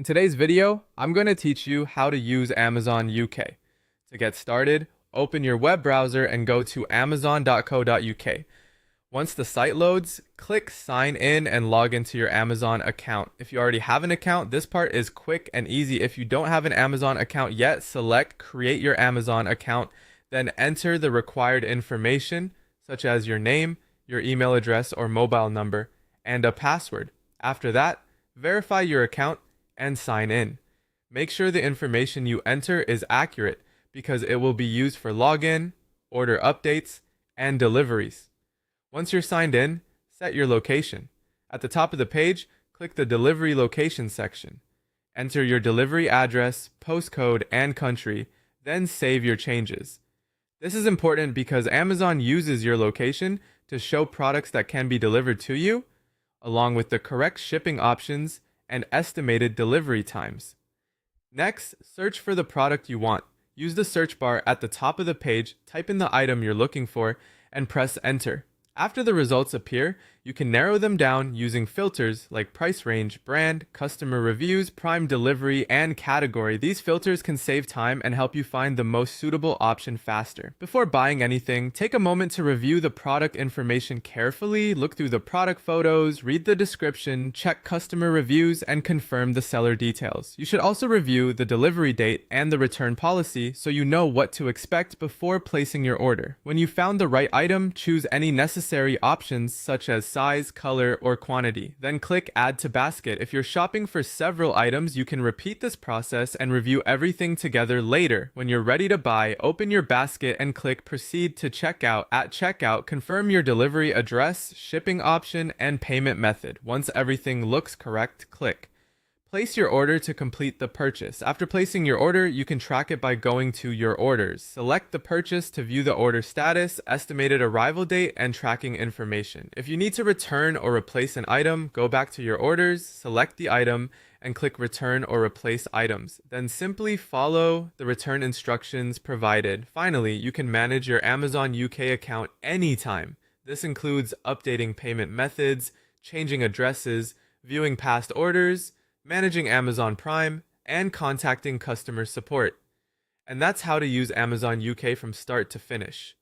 In today's video, I'm going to teach you how to use Amazon UK. To get started, open your web browser and go to amazon.co.uk. Once the site loads, click Sign In and log into your Amazon account. If you already have an account, this part is quick and easy. If you don't have an Amazon account yet, select Create Your Amazon Account, then enter the required information, such as your name, your email address or mobile number, and a password. After that, verify your account and sign in. Make sure the information you enter is accurate because it will be used for login, order updates, and deliveries. Once you're signed in, set your location. At the top of the page, click the Delivery Location section. Enter your delivery address, postcode, and country, then save your changes. This is important because Amazon uses your location to show products that can be delivered to you, along with the correct shipping options and estimated delivery times. Next, search for the product you want. Use the search bar at the top of the page, type in the item you're looking for, and press enter. After the results appear, you can narrow them down using filters like price range, brand, customer reviews, prime delivery, and category. These filters can save time and help you find the most suitable option faster. Before buying anything, take a moment to review the product information carefully, look through the product photos, read the description, check customer reviews, and confirm the seller details. You should also review the delivery date and the return policy so you know what to expect before placing your order. When you found the right item, choose any necessary options such as size, color, or quantity. Then click Add to Basket. If you're shopping for several items, you can repeat this process and review everything together later. When you're ready to buy, open your basket and click Proceed to Checkout. At checkout, confirm your delivery address, shipping option, and payment method. Once everything looks correct, click Place your order to complete the purchase. After placing your order, you can track it by going to Your Orders. Select the purchase to view the order status, estimated arrival date, and tracking information. If you need to return or replace an item, go back to Your Orders, select the item, and click Return or Replace Items. Then simply follow the return instructions provided. Finally, you can manage your Amazon UK account anytime. This includes updating payment methods, changing addresses, viewing past orders, managing Amazon Prime, and contacting customer support. And that's how to use Amazon UK from start to finish.